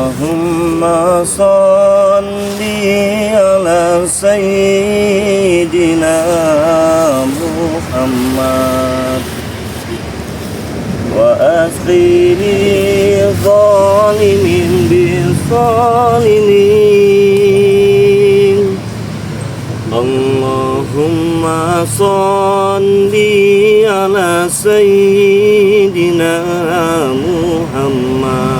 Allahumma salli ala sayyidina Muhammad wa akhiri zalimin bizalimin. Allahumma salli ala sayyidina Muhammad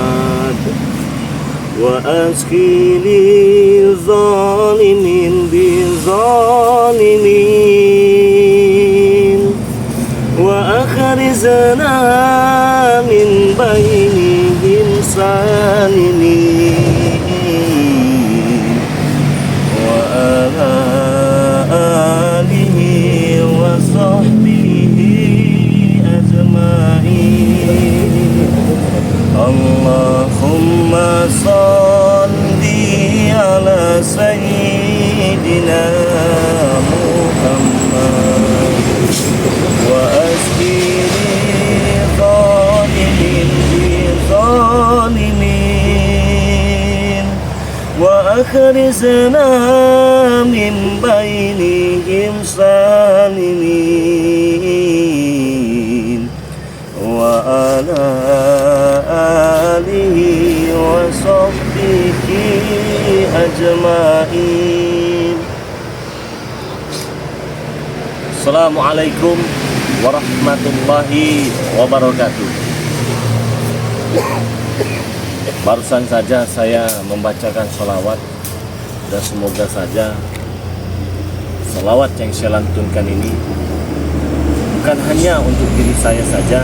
wa askili zalimin bizalimin wa akhrizna min bainihim salimin wa ala alihi wa sahbihi ajma'in. Allahumma salli ala sayyidina Muhammad wa askiri zalimin bizalimin wa akhrizna min bainihim salimin wa ala alihi wa sahbihi ajma'in. Assalamualaikum warahmatullahi wabarakatuh. Barusan saja saya membacakan sholawat, dan semoga saja sholawat yang saya lantunkan ini bukan hanya untuk diri saya saja,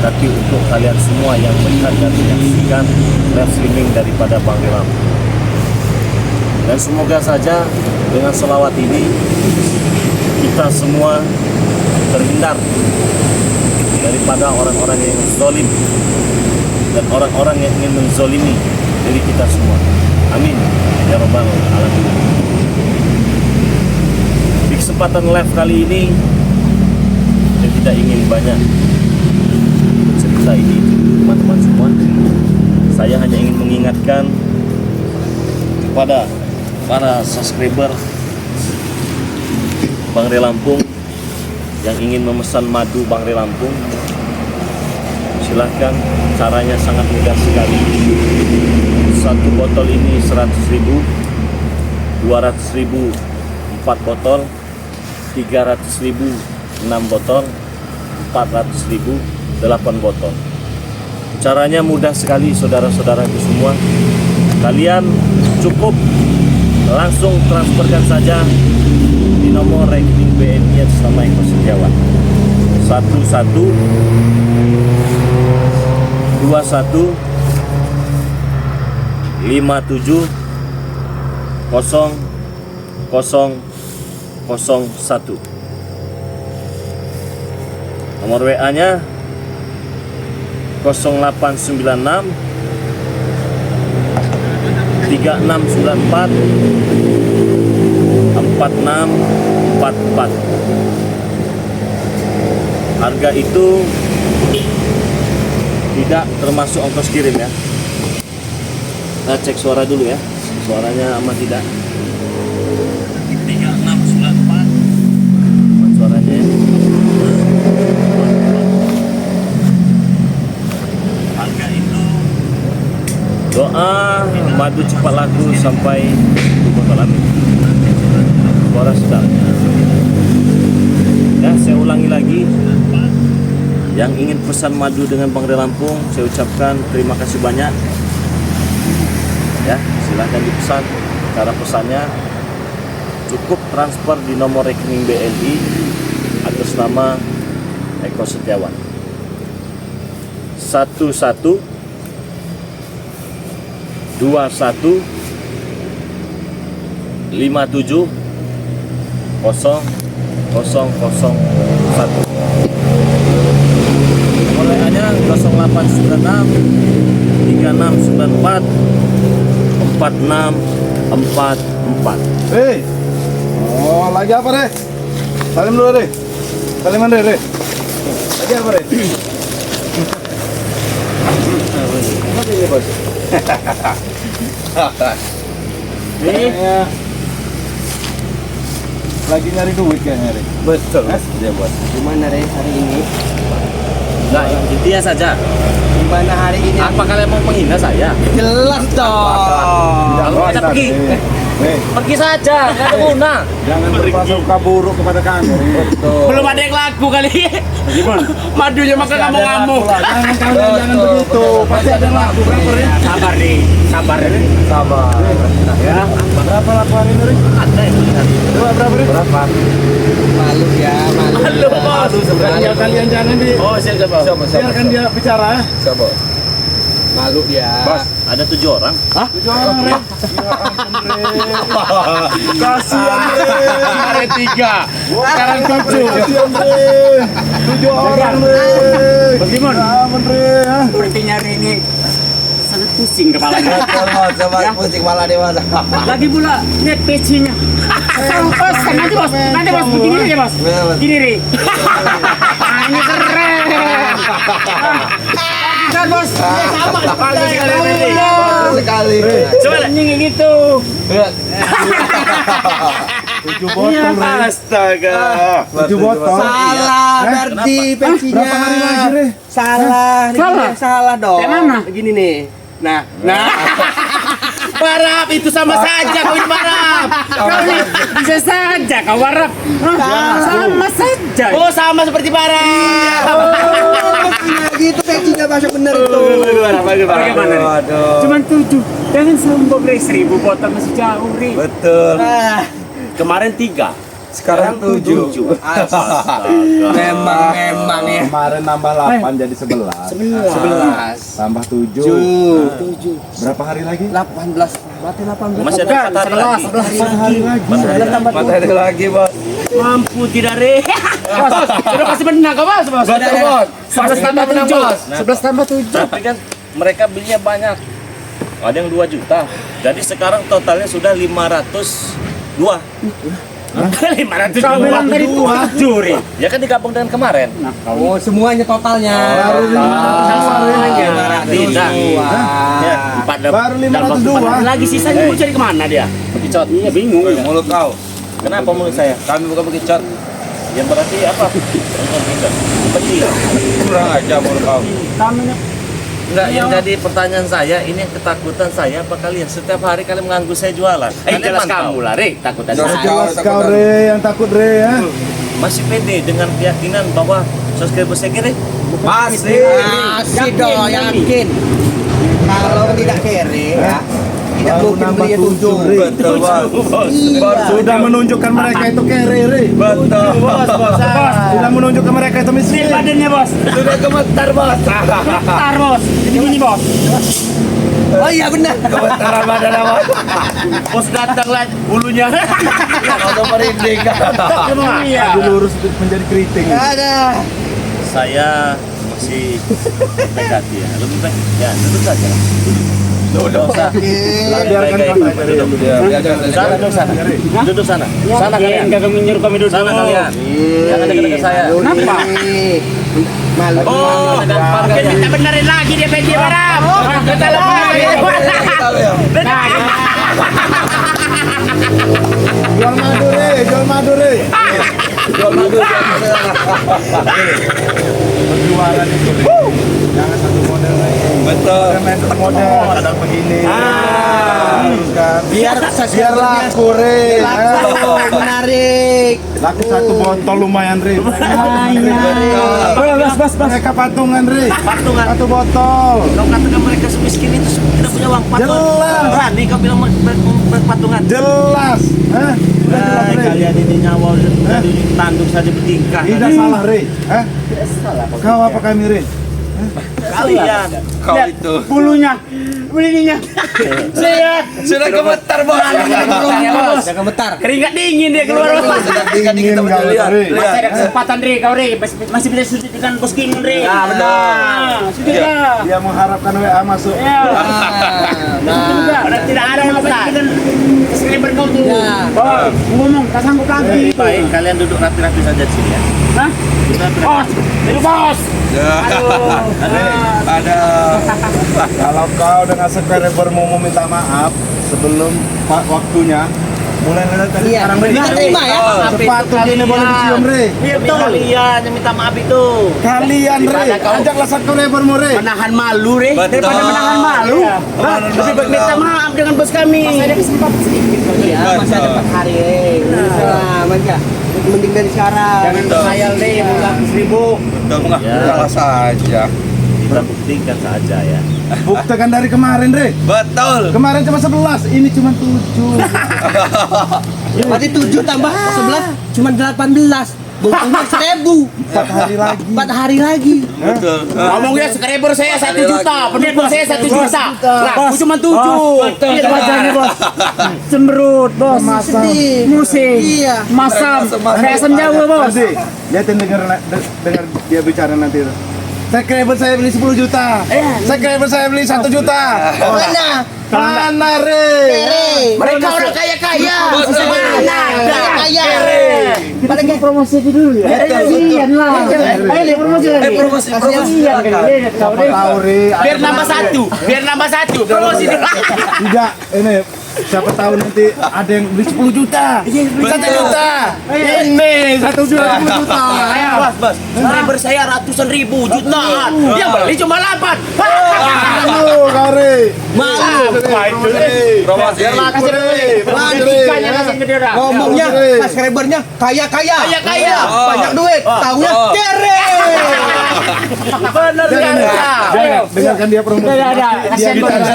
tapi untuk kalian semua yang melihat dan menyaksikan live streaming daripada Bang Rilam. Dan semoga saja dengan sholawat ini kita semua terhindar daripada orang-orang yang zalim dan orang-orang yang ingin menzalimi diri kita semua. Amin ya rabbal alamin. Di kesempatan live kali ini saya tidak ingin banyak cerita ini teman-teman semua. Saya hanya ingin mengingatkan kepada para subscriber Bang Re Lampung yang ingin memesan madu Bang Re Lampung, silahkan. Caranya sangat mudah sekali. Satu botol ini 100.000, 200.000 4 botol, 300.000 6 botol, 400.000 8 botol. Caranya mudah sekali saudara-saudaraku semua. Kalian cukup langsung transferkan saja di nomor rekening BNI atas nama Eko Setiawan 1121570001. Nomor WA-nya 0896 3694 4644. Harga itu tidak termasuk ongkos kirim ya. Kita cek suara dulu ya, suaranya aman tidak. 3694 suaranya ya. Harga itu doa madu cepat laku sampai botol. Amin. Suara saudaranya ya. Saya ulangi lagi, yang ingin pesan madu dengan Bang Re Lampung, saya ucapkan terima kasih banyak ya. Silahkan dipesan. Cara pesannya cukup transfer di nomor rekening BNI atas nama Eko Setiawan 1121570001. Nomor WA-nya 0896 3694 4644. Hei, oh lagi apa deh? Salim dulu deh. Saliman deh. Lagi apa deh? ini bos. Kayaknya lagi nyari duit kayaknya, Re. Betul. Dia bos. Gimana Re hari ini? Enggak, yang intinya saja. Gimana hari ini? Apa kalian mau menghina saya? Jelas dong. Kalau kita pergi. Pergi saja, nggak ada guna. Jangan berprasangka buruk kepada kami, Re. Betul. Belum ada yang laku kali. Gimana? Madunya makan ngamuk-ngamuk. Jangan kalian jangan begitu. Pasti ada yang laku berapa, Re? Sabar nih, sabar nih. Sabar. Ya. Berapa laku hari ini, Re? Ada yang melihat. Berapa, Re? Berapa? Malu ya, malu. Malu, Bos. Ya, kalian jangan Oh, siapa? biarkan dia bicara. Siapa? Malu dia. Bos. Ada 7 orang. 7 orang, Re. Ya ampun, Re. Kasihan, Re. Ada 3. Sekarang 7. Kasihan, Re. 7 orang, Re. Bagaimana? Ya ampun, Re. Sepertinya hari ini sangat pusing kepalanya. Betul bos, sama pusing kepala dia bos. Lagi pula lihat pecinya. Bos, nanti bos, begini aja bos. Gini nih. Ini keren. Kan bos, sama bagus sekali ini. Bagus sekali. Coba lah, ini gitu. 7 botol, Re. Astaga. 7 botol. Salah berarti pensinya. Berapa hari lagi, Re? Salah. Salah? Salah dong. Kayak mana? Begini nih. Nah. Warap itu sama saja kau ini warap. Kau ini bisa saja kau warap. Sama saja. Oh sama seperti warap. Gitu pensinya masuk bener itu. Bagaimana? Waduh. Cuman 7. Jangan sombong Ri, 1000 botol masih jauh Ri. Betul. Kemarin 3. Sekarang 7. Memang ya. Kemarin nambah 8 jadi 11. 11. Tambah 7. 7. Berapa hari lagi? 18. Berarti 18. Masih ada 4 hari lagi. 4 hari lagi. Matahari lagi, Bos. Mampu tidak Ri. Bos, sudah pasti menang kau bos. Betul, Bos. 11 tambah 7. 11 tambah 7. Tapi kan mereka belinya banyak. Ada yang 2 juta. Jadi sekarang totalnya sudah 502. 500 kau bilang tadi 7 Ri. Ya kan digabung dengan kemarin. Oh, semuanya totalnya. Baru 502. Tidak. Ya, 4 Baru 502. Lagi sisanya mau cari kemana dia? Bekicot. Iya bingung. Mulut kau. Kenapa menurut saya? Kami bukan bekicot. Yang berarti apa? Penting. Kurang aja mulut kau. Kami Enggak, yang jadi pertanyaan saya, ini yang ketakutan saya apa kalian? Setiap hari kalian mengganggu saya jualan. jelas mantau. kamu lah Ri, takutan Jelas saya. Jelas kau, Re, yang takut, Re, ya. Masih pede dengan keyakinan bahwa subscriber saya kira Masih dong, yakin. Kalau tidak kere ya, tidak Baru mungkin nambah beli 7, Re. Betul, Bos. Baru sudah menunjukkan mereka itu kere, Re. Betul. Bos. Sudah menunjukkan mereka itu miskin. Badannya bos. Sudah gemetar, Bos. Bentar bos. Ini bos. Oh iya benar. Gemetar badan Bos. Bos datang lah bulunya. Langsung merinding. Iya. Dulu lurus menjadi keriting. Ada. saya masih dekati ya. Lebih baik ya duduk saja. Duduk usah. Biarkan kami dari dulu dia. Sana duduk sana. Duduk sana. Sana kalian. Kagak menyuruh kami duduk. Sana kalian. Jangan dekat-dekat saya. Kenapa? Malu. Oh, Mungkin minta benerin lagi dia pengen barang. Kita lagi. Jual madu, Re. Jual madu, Re. Jual madu. Berjualan itu, Re. Jangan satu model lagi. Betul. Jangan main satu model. Kadang begini. Terus kan. Biar Biar laku, Re. Menarik. Laku 1 botol lumayan, Re. Bos. Mereka patungan, Re. Patungan. 1 botol. Kau katakan mereka semiskin itu tidak punya uang patungan. Jelas. Berani kau bilang berpatungan. Jelas. Hah? Jelas, Re. Kalian ini nyawa dari tanduk saja bertingkah. Tidak salah, Re. Hah? Kau apa kami, Re? Kalian. Kau itu. Bulunya. Bulunya. Saya Sudah gemetar, Bos. Bos. Sudah gemetar. keringat dingin dia keluar bos. Sudah dingin kita kau, lihat. Re. Masih ada kesempatan Ri, kau Ri. Masih bisa sudut dengan bos King Ri. Ah, benar. Sudah ya. Dia mengharapkan WA masuk. Ya. Nah, Ada tidak ada yang bisa dengan subscriber kau tuh. Ya. Bos, ngomong, tak sanggup lagi. Baik, kalian duduk rapi-rapi saja di sini ya. Hah? Bos, itu bos. Ada. Kalau kau dengan subscriber mau meminta maaf sebelum waktunya, mulai dari sekarang Re. Kita terima ya. Sepatu ini boleh dicium Re. Iya betul. Kalian yang minta maaf itu. Kalian Re, ajaklah subscribermu Re. Menahan malu, Re. Betul. Daripada menahan malu. Hah? Lebih baik minta maaf dengan bos kami. Masih ada kesempatan sedikit kali ya, masih ada 4 hari selamat ya. Mending dari sekarang. Jangan berkhayal deh, ulang 1000. Betul nggak? Ya. Salah saja. Kita buktikan saja ya. Buktikan dari kemarin Re. Betul. Kemarin cuma 11, ini cuma 7. Berarti 7 tambah 11 cuma 18. Bukunya 1000. 4 hari lagi. 4 hari lagi. Betul. Ngomongnya subscriber saya 1 juta, pendukung saya 1 juta. Lah, aku cuma 7. Lihat wajahnya bos. Cemberut bos. Masam. Sedih. Musing. Iya. Masam. Kayak senjawa bos. Lihatin dengar dia bicara nanti. Subscriber saya beli 10 juta. Subscriber saya beli 1 juta. Mana? Mana Re? Mereka orang kaya-kaya. Mana? Kaya. Kita bikin promosi aja dulu ya. Kasihan lah. Ayo promosi lagi. Promosi. Kasihan kan. Tahu Re. Biar nambah 1. Promosi dulu. Tidak, ini siapa tahu nanti ada yang beli 10 juta. 1 juta. Ini 1 juta 10 juta. Bos. Subscriber saya ratusan ribu, jutaan. Yang beli cuma 8. Malu kau Re. Malu. Promosi. Kasih Re. Ikannya kasih gede dah. Ngomongnya subscribernya kaya-kaya. Kaya-kaya. Banyak duit. Taunya kere. Bener kan? Dengarkan dia promosi. Dia bicara.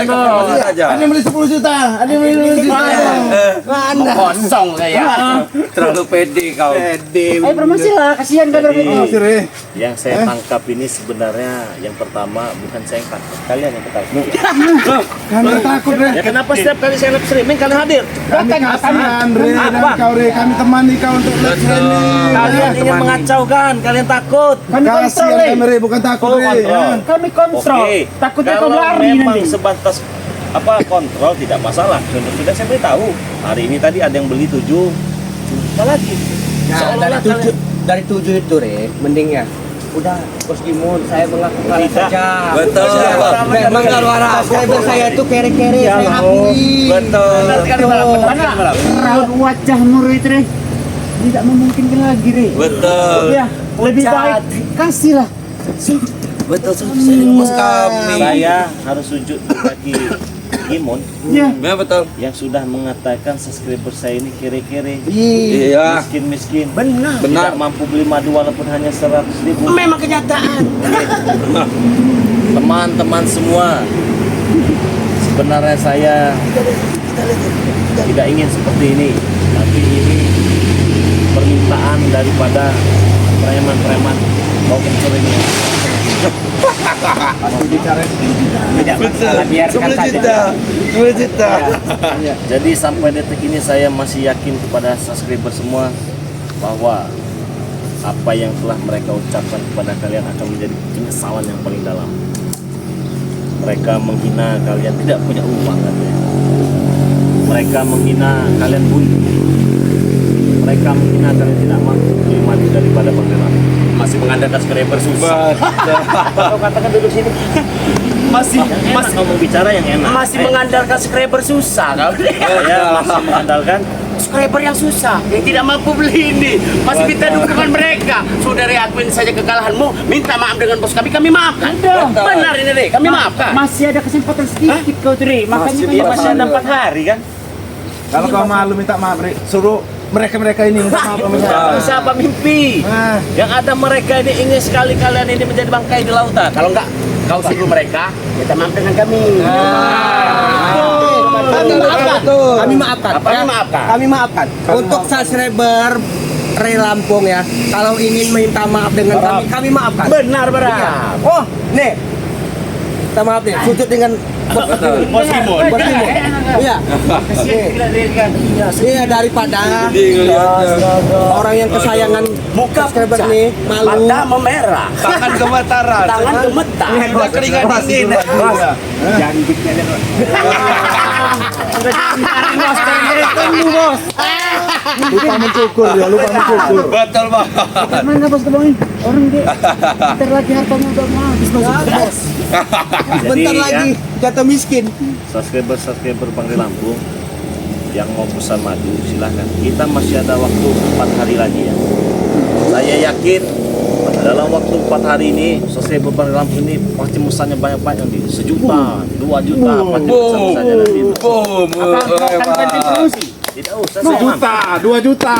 Ada yang beli 10 juta. Ada yang beli 10 juta. Mana? Kosong saya. Terlalu pede kau. Ayo promosi lah. Kasihan kan Promosi Re. Yang saya tangkap ini sebenarnya yang pertama bukan saya yang tangkap, kalian yang ketangkap. Kami takut Re. Ya kenapa setiap kali saya live streaming kalian hadir? Kami kasihan Re dan kau Re. Kami temani kau untuk live streaming. Kalian ingin mengacaukan, kalian takut. Kasihan kami Re, bukan takut Re. Kontrol. Kami kontrol. Oke. Takutnya kau Kalau lari memang nanti. sebatas kontrol tidak masalah. Sudah saya beritahu. Hari ini tadi ada yang beli 7 juta lagi. Nah, Seolah-olah kalian- dari 7 itu Re, mending ya. Udah, Bos Gimun, saya mengaku kalah Tidak. saja. Betul. Memang subscriber saya itu kere-kere, saya akui. Betul. Karena raut wajahmu Re, itu Re, tidak memungkinkan lagi Re. Betul. Ya, lebih baik kasih lah. Betul. Saya bos kami. Saya harus sujud di kaki Gimun Ya. Ya betul. yang sudah mengatakan subscriber saya ini kere-kere, Iya. miskin-miskin, Benar. tidak mampu beli madu walaupun hanya 100.000. Memang kenyataan. Teman-teman semua, sebenarnya saya tidak ingin seperti ini, tapi ini permintaan daripada preman-preman mau kencur ini. Pasti bicara. Betul. Biarkan 10 saja. juta. 10 juta. Jadi sampai detik ini saya masih yakin kepada subscriber semua bahwa apa yang telah mereka ucapkan kepada kalian akan menjadi penyesalan yang paling dalam. Mereka menghina kalian tidak punya uang katanya. Mereka menghina kalian bunyi. Mereka menghina kalian tidak mampu beli madu daripada pangeran. Masih mengandalkan subscriber susah. Kau katakan duduk sini. Masih Yang enak kamu bicara yang enak. masih mengandalkan subscriber susah kau. Saya masih mengandalkan Subscriber yang susah, yang tidak mampu beli ini, masih minta dukungan mereka. Saudara, akuin saja kekalahanmu, minta maaf dengan bos kami maafkan. Benar ini Re, kami maafkan. Masih ada kesempatan sedikit kau tuh Re. Makanya dia masih ada 4 hari kan? Kalau kau malu minta maaf Re, suruh mereka ini minta maaf sama saya. Siapa mimpi? Nah, Yang ada mereka ini ingin sekali kalian ini menjadi bangkai di lautan. Kalau enggak, kau suruh mereka minta maaf dengan kami. Kami maafkan. Kami maafkan. Apa kami maafkan? Kami maafkan. Untuk subscriber Re Lampung ya, kalau ingin minta maaf dengan kami maafkan. Benar. Oh, nih. Minta maaf nih, sujud dengan Bos Gimon. Iya. Iya, daripada orang yang kesayangan Muka subscriber pucat, nih malu. mata memerah, Tangan gemetaran. tangan gemetar. Udah keringat dingin. Jangan bikin lupa mencukur ya, lupa mencukur. Betul banget. Mana bos kebangin? Orang dia bentar lagi hartanya udah mau habis bos. Bentar Jadi, lagi jatuh miskin. subscriber Bang Ri Lampung yang mau pesan madu silahkan. Kita masih ada waktu 4 hari lagi ya. Saya yakin dalam waktu 4 hari ini subscriber Bang Ri Lampung ini pasti pesannya banyak-banyak nih. 1 juta, 2 juta, pasti pesan-pesannya nanti. Boom. Tidak usah saya mampu. Juta, 2 juta.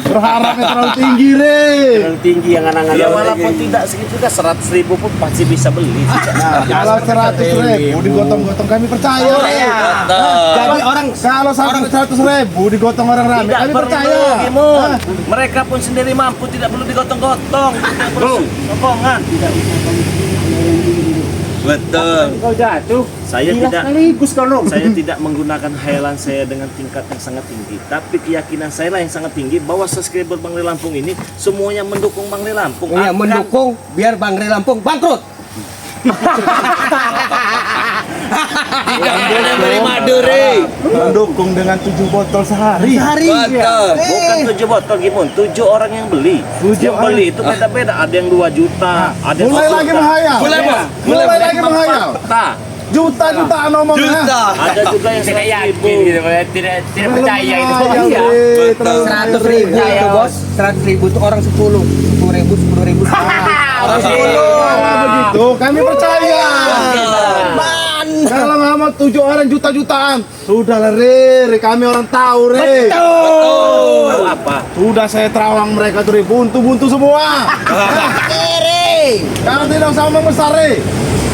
Berharapnya terlalu tinggi, Re. Yang tinggi yang anak-anak. Ya walaupun tidak segitu kan 100.000 pun pasti bisa beli. Nah, kalau 100.000 digotong-gotong kami percaya. Jadi orang Kalau sampai 100.000 digotong orang ramai Tidak kami perlu, percaya. Gimun. Mereka pun sendiri mampu, tidak perlu digotong-gotong. Tidak perlu sokongan. Betul. Kau jatuh. Saya tidak Sekaligus kau dong. saya tidak menggunakan khayalan saya dengan tingkat yang sangat tinggi, tapi keyakinan saya lah yang sangat tinggi bahwa subscriber Bang Ri Lampung ini semuanya mendukung Bang Ri Lampung. Iya, Akan- mendukung biar Bang Ri Lampung bangkrut. Tidak boleh beri madu, Re. Mendukung dengan 7 botol sehari. Sehari. Betul. Bukan 7 botol Gimun, 7 orang yang beli. 7 Yang beli itu beda-beda, ada yang 2 juta, ada yang Mulai 1 lagi juta. menghayal. Mulai, Bos. Mulai lagi menghayal. Juta. Juta-jutaan ngomongnya. Juta. Ada juga yang Tidak 100.000. yakin gitu, tidak percaya itu. Menghayal, Iya. Re. Terlalu 100.000 Percaya, itu bos. 100.000 itu orang 10. 10.000. Orang 10. Begitu, kami percaya. Man. Kalau nggak mau 7 orang juta-jutaan, sudahlah Re, kami orang tahu Re. Tahu apa? Sudah saya terawang mereka tuh Re, buntu-buntu semua. Kalau tidak usah ngomong besar Re.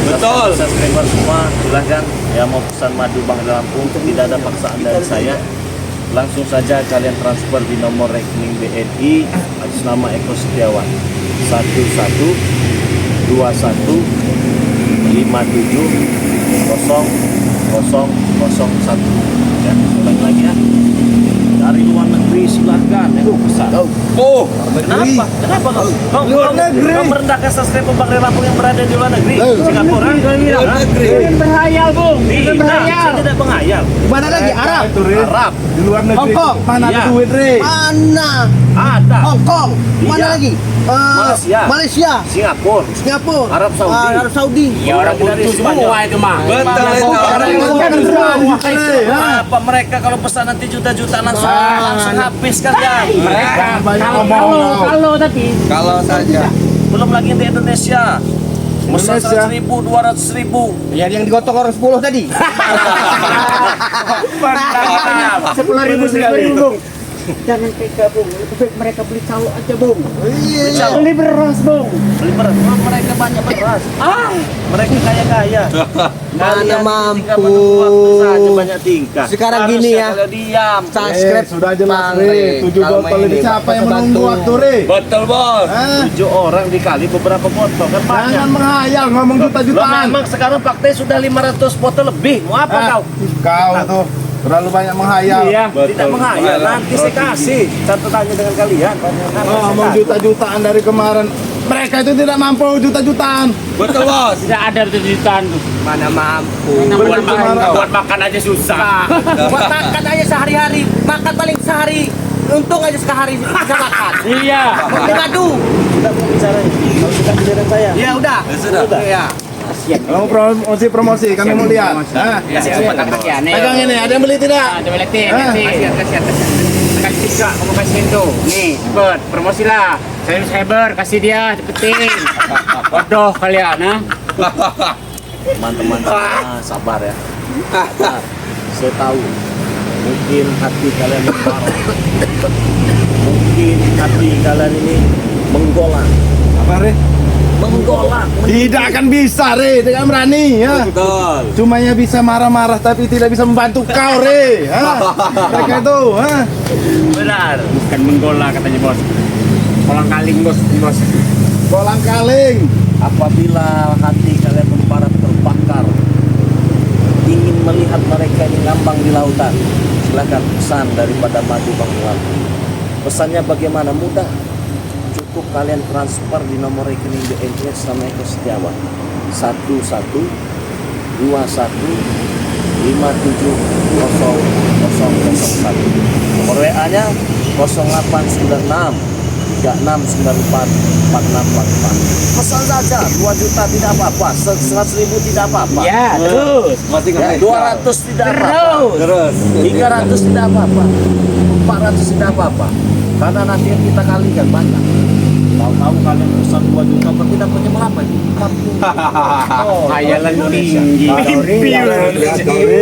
Betul. Subscriber semua silahkan yang mau pesan madu Bang Ri Lampung, tidak ada paksaan dari saya. Langsung saja kalian transfer di nomor rekening BNI atas nama Eko Setiawan 1121570001 ya. Ulangi lagi ya. Dari luar negeri silahkan yang mau pesan. Oh, Kenapa? Kenapa kau? Luar negeri. Kau merendahkan subscriber Bang Ri Lampung yang berada di luar negeri? Singapura? luar negeri. Berhayal, Bung. Tidak, saya tidak menghayal. Mana lagi? Arab. Itu Re. Arab Di luar negeri. Hongkong. Mana ada Iya. duit Re? Mana? ada. Hong Kong. Mana Iya. lagi? Malaysia. Malaysia. Singapura, Singapura. Arab Saudi. Arab Saudi. Ya orang buntu semua itu mah. Betul itu. Orang yang bukan Re. Apa mereka kalau pesan nanti juta-juta langsung habis kalian. Jangan banyak Kalau ngomong. tapi Kalau saja. Belum lagi di Indonesia. Pesan Indonesia. 100.000, 200.000. Ya yang digotong orang 10 tadi. 10.000 Bung. Jangan tega, Bung. Lebih baik mereka beli calo aja, Bung. Beli beras, Bung. Beli beras. Wah, mereka banyak beras. Mereka kaya-kaya. Mana mampu. tinggal menunggu waktu saja banyak tingkah. Sekarang Harusnya gini ya. Kalau diam. Subscribe Sudah jelas Bang Re. Re. 7 Kalau botol main ini siapa yang menunggu waktu Re? Betul, Bos. Hah? 7 orang dikali beberapa botol kan banyak. Jangan menghayal ngomong Loh, juta-jutaan. memang sekarang fakta sudah 500 botol lebih. Mau apa kau? Kau tuh terlalu banyak menghayal. Iya. Tidak menghayal. Nanti saya kasih catatannya dengan kalian. Nanti saya Ngomong kasih. juta-jutaan dari kemarin. Mereka itu tidak mampu juta-jutaan. Betul, Bos. Tidak ada jutaan tuh. mana mampu. Buat makan aja susah. Buat makan aja sehari-hari. Makan paling sehari. Untung aja sehari bisa makan. Iya. Udah ngadu. Sudah mau bicara kalau sudah giliran saya. Ya udah. Ya sudah. Ya. Kalau promosi kami mau lihat. Nah, Kasihan. pegang ini, ada yang beli tidak? Ada beletin, Ah. kasihan. Kasih tiga, kamu kasihin tuh. Nih, cepet, promosi lah. Cyber, kasih dia, cepetin. Bodoh kalian, ha? Teman-teman sabar ya. Sabar. Saya tahu mungkin hati kalian ini marah. Mungkin hati kalian ini menggolak. Apa Re? Menggolak. Tidak akan bisa Re, tidak berani ya. Betul. Cuma ya bisa marah-marah tapi tidak bisa membantu kau Re. Hah? Mereka itu, hah? Benar. Bukan menggolak katanya bos. Kolang kaling bos. Kolang-kaling. Apabila hati kalian membara terbakar, ingin melihat mereka ini ngambang di lautan, silakan pesan daripada Madu Bang Lampung. Pesannya bagaimana? Mudah. Cukup kalian transfer di nomor rekening BNI sama Eko Setiawan 11-212-570001. Nomor WA-nya 0896 3694 4644. Pesan saja 2 juta tidak apa-apa, 100.000 tidak apa-apa. Ya, terus. Masih Ya, 200 tidak apa-apa. Terus. 300 tidak apa-apa. 400 tidak apa-apa. Karena nanti yang kita kalikan banyak. Tahu-tahu kalian pesan 2 juta tidak punya berapa itu? 40. Oh, Hayalan Indonesia. tinggi. Mimpi.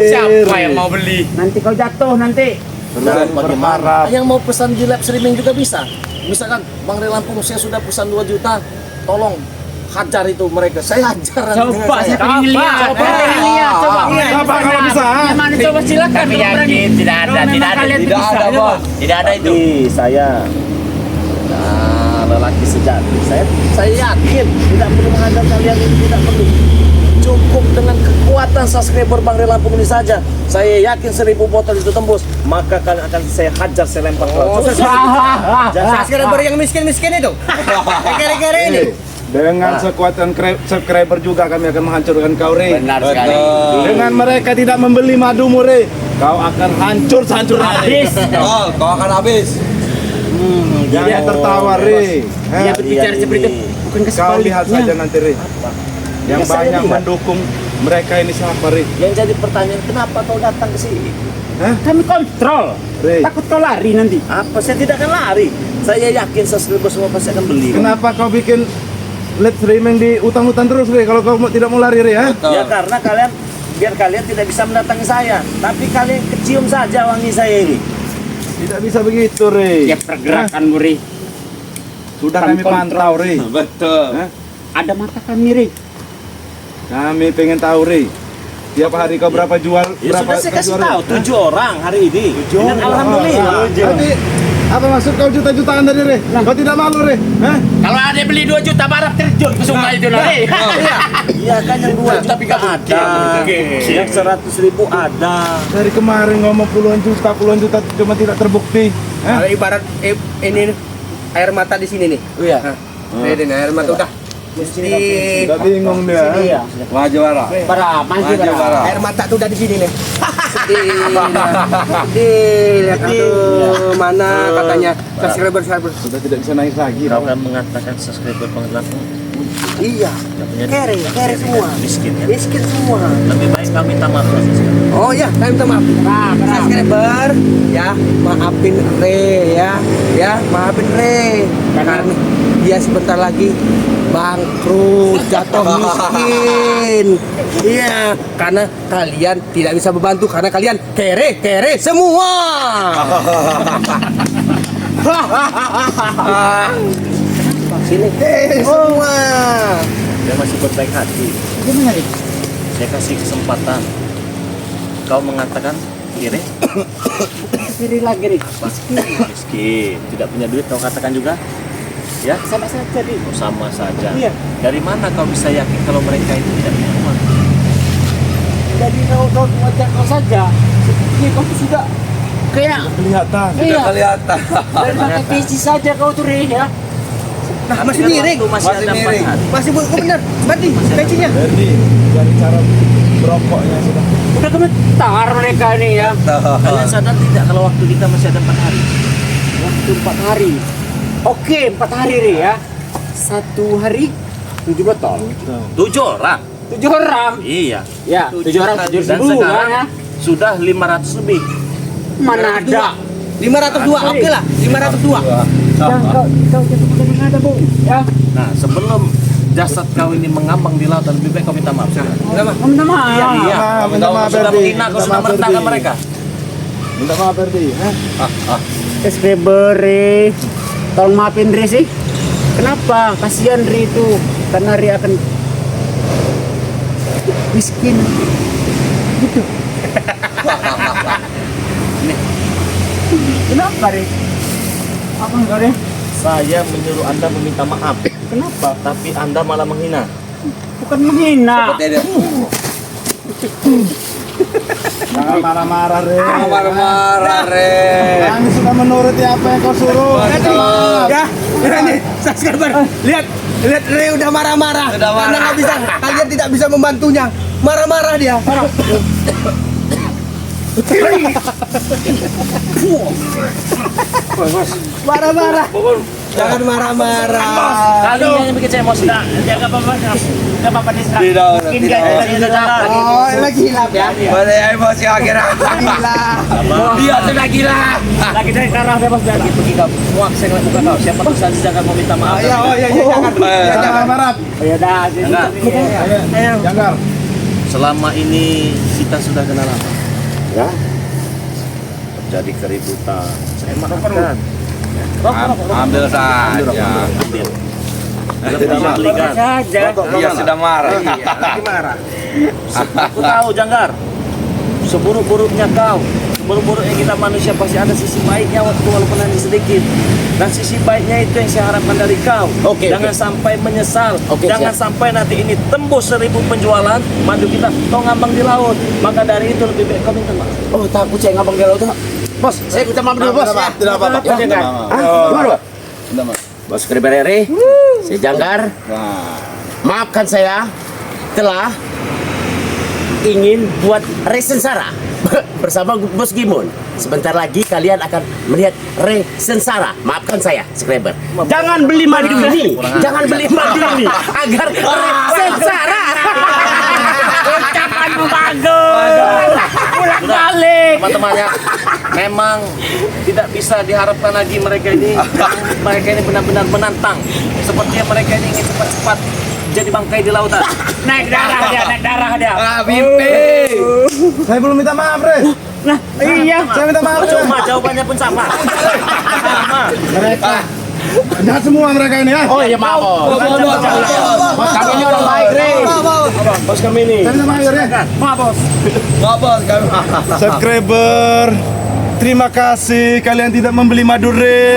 Siapa yang mau beli? Nanti kau jatuh nanti. Benar, bagaimana? berharap. Yang mau pesan di live streaming juga bisa. Misalkan Bang Ray Lampung, saya sudah pesan 2 juta, tolong hajar itu mereka. Saya hajar. Coba saya pengen lihat. Coba. Coba. Apa kalau bisa? Gimana coba silakan. Kami yakin tidak ada, tidak ada, Tidak ada, tidak ada itu. Ini saya lelaki sejati. Saya yakin tidak perlu menghajar kalian ini, tidak perlu. Cukup dengan kekuatan subscriber Bang Ray Lampung ini saja. Saya yakin 1000 botol itu tembus, maka kalian akan saya hajar, saya lempar ke laut. Subscriber yang miskin-miskin itu. Kere-kere ini. Dengan sekuatan subscriber juga kami akan menghancurkan kau, Re. Benar sekali. Dengan mereka tidak membeli madumu, Re, kau akan hancur habis. Kau akan habis. Jangan tertawa, Re. Dia berbicara seperti itu bukan Kau kesebaliknya. lihat saja nanti, Re. Yang Ya, saya banyak lihat. mendukung mereka ini siapa, Re? Yang jadi pertanyaan, kenapa kau datang ke sini? Hah? Kami kontrol. Re, Takut kau lari nanti. Apa? Saya tidak akan lari. Saya yakin subscriber semua pasti akan beli. kenapa kau bikin live streaming di hutan-hutan terus, Re? Kalau kau tidak mau lari, Re, ha? Ya karena kalian, biar kalian tidak bisa mendatangi saya, tapi kalian kecium saja wangi saya ini. Tidak bisa begitu, Re. Ya pergerakan Muri. Sudah Kami kami pantau, Re. Betul. Hah? Ada mata kami, Ri. Kami pengen tahu, Re. Tiap hari kau berapa jual? Ya berapa sudah saya kasih jual, Re? tahu, 7 orang hari ini. Dan Hah? alhamdulillah. Tapi apa maksud kau juta-jutaan tadi, Re? Kau tidak malu, Re? Hah? Kalau ada yang beli 2 juta barat terjun ke sungai itu nanti. Iya kan yang 2 juta Tapi kamu ada. Yang 100.000 ada. Dari kemarin ngomong puluhan juta cuma tidak terbukti. Hah? Kalau ibarat ini air mata di sini nih. Oh iya. Ini air mata udah. Mesti Udah bingung dia. Iya. Wah juara. Para, masih para. air mata tuh udah di sini nih. Lihat tuh mana katanya subscriber. Sudah tidak bisa naik lagi. Kau kan mengatakan subscriber Bang Ray Lampung Iya. tidak punya Kere duit. semua. Miskin ya. Miskin semua. Lebih baik kami minta maaf lah sekarang. Oh ya, saya minta maaf. Subscriber, ya maafin Re ya maafin Re. Karena dia sebentar lagi bangkrut, jatuh miskin. Iya, karena kalian tidak bisa membantu karena kalian kere semua. Sini semua. Dia masih berbaik hati. Gimana, Ri? Saya kasih kesempatan. Kau mengatakan kiri, Kiri lagi, Ri. miskin, tidak punya duit. Kau katakan juga, ya Sama saja, Ri. sama saja. Iya. Dari mana kau bisa yakin kalau mereka itu tidak punya uang? Jadi kau wajah kau saja. Sepertinya kau tuh sudah kayak Kelihatan. iya. Kelihatan. Dari pakai peci saja kau tuh, Ri, ya. Nah, Tapi masih kan miring. waktu masih ada 4 hari. Masih benar. Berarti pecinya. Jadi dari cara berokoknya sudah. Udah gemetar mereka ini ya. Kalian sadar tidak kalau waktu kita masih ada 4 hari? Waktu 4 hari. Oke, 4 hari, Ri, ya. 1 hari 7 botol. 7 orang. 7 orang. Iya. Ya, 7 orang 7 Dan ribu sekarang ya. sudah 500 lebih. Mana ada? 502, oke lah. 502. Kau jangan ada, Bu. Ya. Nah, sebelum jasad kau ini mengambang di lautan, lebih baik kau minta maaf. Minta maaf. Iya. Minta maaf, Sudah Ferdi. menghina, kau Minta sudah maaf, merendahkan Ferdi. mereka. Minta maaf, Ferdi. Hah? Subscriber, Ri. Tolong maafin Ri sih. Kenapa? Kasihan Ri itu. Karena Ri akan miskin. Gitu. Kenapa, Ri? Apa enggak, Ri? Saya menyuruh Anda meminta maaf. Kenapa? Tapi Anda malah menghina. Bukan menghina. Jangan marah-marah, Re. Marah-marah, Re. Kami sudah menuruti apa yang kau suruh. Ya, ini subscriber. Lihat Re udah marah-marah. Karena nggak bisa, kalian tidak bisa membantunya. Marah-marah dia. Marah-marah. Jangan marah-marah. Kali ini yang bikin saya emosi. Jaga apa-apa. Enggak apa-apa nih. Tidak, Mungkin tidak. guys, Oh, lagi hilap ya. Boleh emosi akhirnya. Gila. Dia sudah gila. lagi dari karang saya bos lagi pergi kau. Muak saya ngeliat muka kau. Siapa tuh saja jangan mau minta maaf. Iya, oh iya, jangan. Jangan marah. Ya dah, Ayo, Janggar. Selama ini kita sudah kenal lama. Ya. Terjadi keributan. Saya maafkan. Ambil saja. Ambil. Tidak melihat. Saja. Dia sudah marah. Aku tahu Janggar. Seburuk-buruknya kau, seburuk-buruknya kita manusia pasti ada sisi baiknya waktu walaupun hanya sedikit. Dan sisi baiknya itu yang saya harapkan dari kau. Oke, Jangan sampai menyesal. Oke, Jangan siap. sampai nanti ini tembus 1000 penjualan madu kita kau ngambang di laut. Maka dari itu lebih baik kau minta maaf. Oh, takut saya ngabang di laut. Bos, saya minta maaf dulu, Bos. Tidak apa-apa. Ya, Janggar. Gimana? Bos Kriberere, saya Janggar. Maafkan saya telah ingin buat Resensara bersama Bos Gimun. Sebentar lagi kalian akan melihat Resensara. Maafkan saya, subscriber. Jangan beli madu ini. Jangan beli madu ini agar Resensara. Ucapanmu bagus. Ulang balik. Teman-temannya memang tidak bisa diharapkan lagi mereka ini benar-benar menantang seperti yang mereka ini ingin cepat-cepat jadi bangkai di lautan. Naik darah dia. Mimpi. Saya belum minta maaf, Re. Nah, iya. Saya minta maaf. Cuma jawabannya pun sama. Mereka jahat semua mereka ini ya. Oh iya, maaf. Bos kami ini orang baik, Re. Bos kami ini. Saya minta maaf, Re. Maaf, Bos. Ngapos kami. Subscriber, terima kasih kalian tidak membeli madu, Re.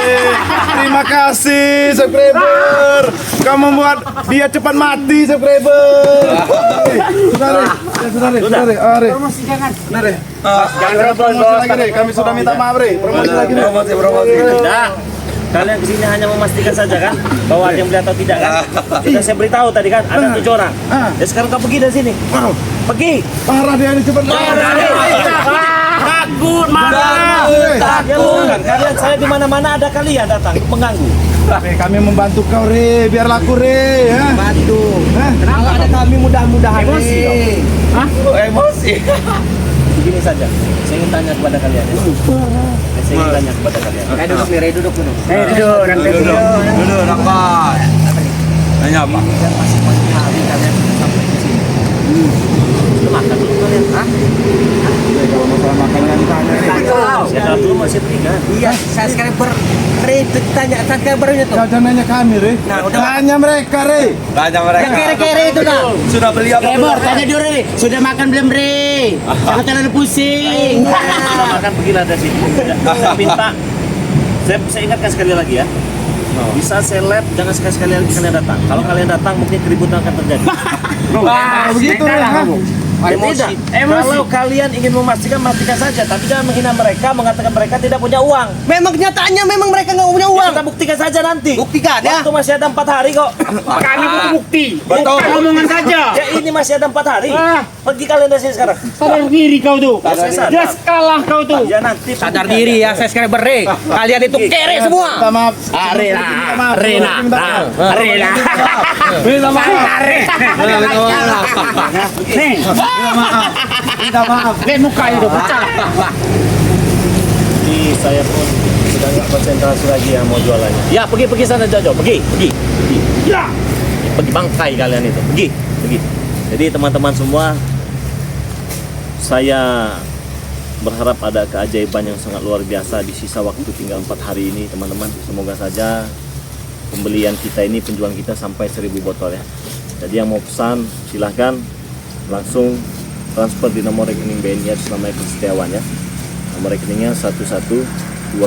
Terima kasih subscriber. Kamu membuat dia cepat mati, subscriber. Sudah, Re. Sudah, Re. Sudah, Re. Re. Promosi jangan. Sudah, Re. Jangan Promosi lagi, Re. Kami sudah minta maaf, Re. Promosi lagi, Re. Promosi. Tidak. Kalian kesini hanya memastikan saja kan bahwa ada yang beli atau tidak kan? Sudah saya beritahu tadi kan ada 7 orang. Ya sekarang kau pergi dari sini. Pergi. Parah dia ini cepat. Takut marah. Kalian saya di mana-mana ada kalian datang mengganggu. Re, kami membantu kau, Re. Biar laku, Re. Ya. Bantu. Hah? Kalau ada kami mudah-mudahan. Emosi dong. Hah? Emosi. Begini saja. Saya ingin tanya kepada kalian. Saya ingin tanya kepada kalian. Duduk nih, Re, duduk. Duduk, Dulu, dapat. Nanya apa? Masih pagi hari kalian sudah sampai di sini. Sudah makan dulu kalian? Hah? Kalau masalah makanan tanya, Re. Saya jawab dulu masih pergi kan? Iya, subscriber. Re, tanya subscribernya tuh. Jangan nanya kami, Re. Nah, udah. Tanya mereka, Re. Tanya mereka. Kere-kere itu dah. Sudah beli apa? Kebor, tanya dulu, Re. Sudah makan belum, Re? Jangan terlalu pusing. Kalau makan pergilah dari sini. Saya minta, saya ingatkan sekali lagi ya. Bisa seleb, jangan sekali-sekali lagi kalian datang. Kalau kalian datang, mungkin keributan akan terjadi. Wah, begitu, Re. Hah? Tidak. Kalau kalian ingin memastikan, matikan saja. Tapi jangan menghina mereka, mengatakan mereka tidak punya uang. Memang kenyataannya memang mereka nggak punya Ya, uang. kita buktikan saja nanti. Buktikan ya. Waktu masih ada 4 hari kok. Kami butuh bukti. Betul. Omongan saja. Ya ini masih ada 4 hari. Ah. Pergi kalian dari sini sekarang. Sadar diri kau tuh. Saya sadar. Jelas kalah kau tuh. Ya nanti Sadar diri ya subscriber Re. Kalian itu kere semua. Minta maaf. Arena. Minta maaf. Arena. Minta maaf. Arena. Minta maaf. Nih, Minta maaf. lihat muka itu pecah. Jadi saya pun sudah nggak konsentrasi lagi ya mau jualannya. Ya pergi sana Jojo, pergi. Ya. Pergi bangkai kalian itu, pergi. Jadi teman-teman semua, saya berharap ada keajaiban yang sangat luar biasa di sisa waktu tinggal 4 hari ini teman-teman. Semoga saja pembelian kita ini, penjualan kita sampai 1000 botol ya. Jadi yang mau pesan silahkan langsung transfer di nomor rekening BNI atas nama Eko Setiawan ya. Nomor rekeningnya 11215700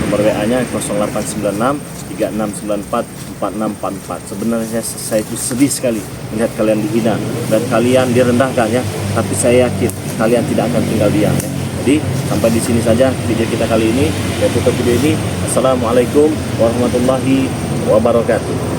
Nomor WA-nya 0896 3694 4644. Sebenarnya saya itu sedih sekali melihat kalian dihina dan kalian direndahkan ya. Tapi saya yakin kalian tidak akan tinggal diam ya. Jadi sampai di sini saja video kita kali ini. Saya tutup video ini. Assalamualaikum warahmatullahi wabarakatuh.